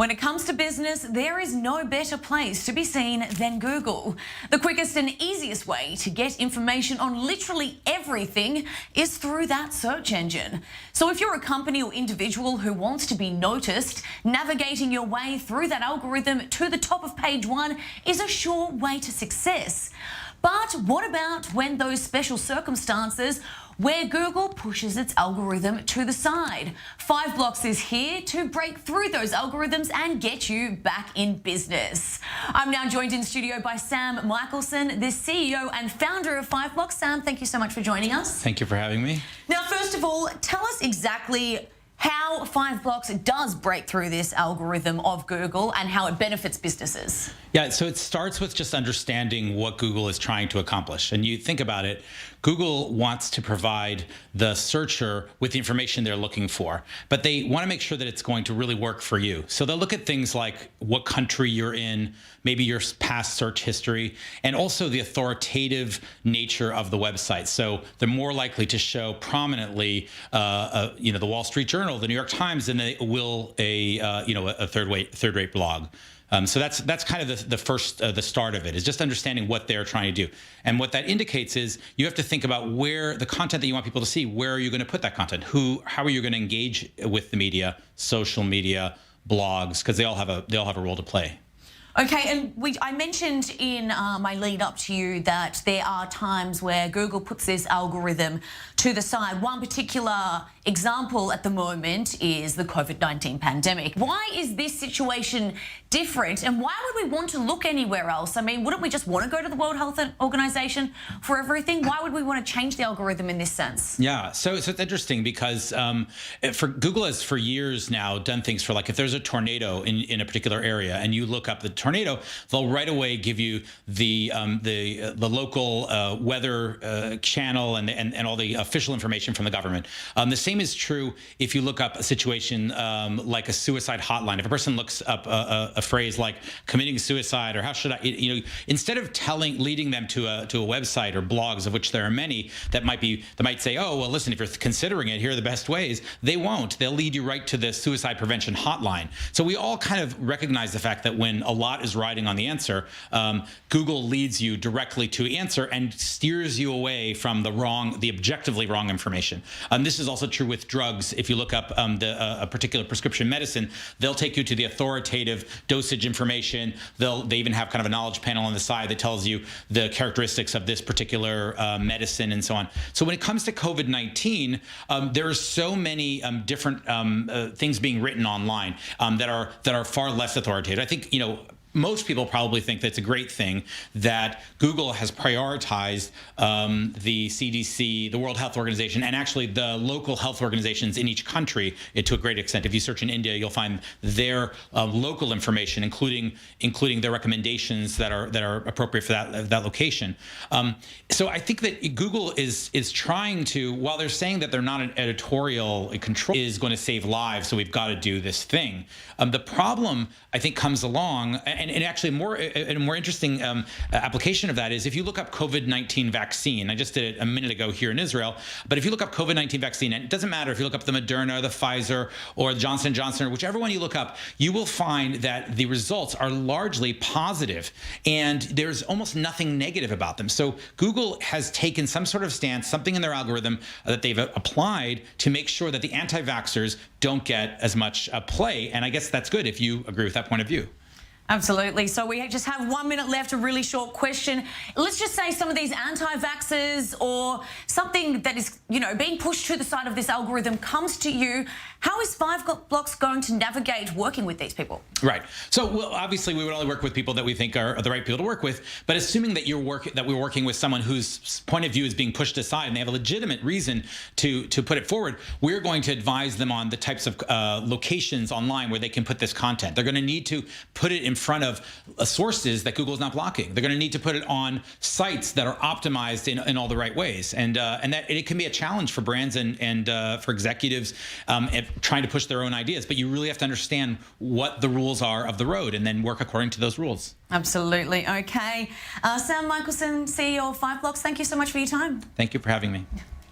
When it comes to business, there is no better place to be seen than Google. The quickest and easiest way to get information on literally everything is through that search engine. So if you're a company or individual who wants to be noticed, navigating your way through that algorithm to the top of page one is a sure way to success. But what about when those special circumstances where Google pushes its algorithm to the side? Fiveblocks is here to break through those algorithms and get you back in business. I'm now joined in studio by Sam Michelson, the CEO and founder of Fiveblocks. Sam, thank you so much for joining us. Thank you for having me. Now, first of all, tell us exactly how Fiveblocks does break through this algorithm of Google and how it benefits businesses. Yeah, so it starts with just understanding what Google is trying to accomplish. And you think about it, Google wants to provide the searcher with the information they're looking for, but they want to make sure that it's going to really work for you. So they'll look at things like what country you're in, maybe your past search history, and also the authoritative nature of the website. So they're more likely to show prominently, the Wall Street Journal, the New York Times, than they will a third-rate blog. So that's kind of the start of it, is just understanding what they're trying to do. And what that indicates is you have to think about where the content that you want people to see, where are you going to put that content? How are you going to engage with the media, social media, blogs, because they all have a role to play. Okay, and I mentioned in my lead up to you that there are times where Google puts this algorithm to the side. One particular example at the moment is the COVID-19 pandemic. Why is this situation different, and why would we want to look anywhere else? I mean, wouldn't we just want to go to the World Health Organization for everything? Why would we want to change the algorithm in this sense? Yeah, so it's interesting because Google has for years now done things for, like, if there's a tornado in a particular area and you look up the tornado, they'll right away give you the local weather channel and all the official information from the government. The same is true if you look up a situation like a suicide hotline. If a person looks up a phrase like committing suicide or how should I, instead of leading them to a website or blogs, of which there are many, that might say, oh, well, listen, if you're considering it, here are the best ways. They won't. They'll lead you right to the suicide prevention hotline. So we all kind of recognize the fact that when a lot is riding on the answer, Google leads you directly to answer and steers you away from the objectively wrong information. This is also true with drugs. If you look up a particular prescription medicine, they'll take you to the authoritative dosage information. They even have kind of a knowledge panel on the side that tells you the characteristics of this particular medicine and so on. So when it comes to COVID-19, there are so many different things being written online that are far less authoritative. I think, most people probably think that it's a great thing that Google has prioritized the CDC, the World Health Organization, and actually the local health organizations in each country to a great extent. If you search in India, you'll find their local information, including their recommendations that are appropriate for that location. So I think that Google is trying to, while they're saying that they're not an editorial control, is going to save lives, so we've got to do this thing. The problem, I think, comes along, and actually a more interesting application of that is if you look up COVID-19 vaccine. I just did it a minute ago here in Israel, but if you look up COVID-19 vaccine, and it doesn't matter if you look up the Moderna or the Pfizer or Johnson & Johnson or whichever one you look up, you will find that the results are largely positive and there's almost nothing negative about them. So Google has taken some sort of stance, something in their algorithm that they've applied to make sure that the anti-vaxxers don't get as much play, and I guess that's good if you agree with that point of view. Absolutely. So we just have 1 minute left, a really short question. Let's just say some of these anti-vaxxers or something that is, being pushed to the side of this algorithm comes to you. How is Fiveblocks going to navigate working with these people? Right. So obviously we would only work with people that we think are the right people to work with. But assuming that we're working with someone whose point of view is being pushed aside and they have a legitimate reason to put it forward, we're going to advise them on the types of locations online where they can put this content. They're going to need to put it in front of sources that Google is not blocking. They're going to need to put it on sites that are optimized in all the right ways, and that it can be a challenge for brands and for executives trying to push their own ideas. But you really have to understand what the rules are of the road and then work according to those rules. Absolutely. Okay, Sam Michelson, CEO of Fiveblocks. Thank you so much for your time. Thank you for having me.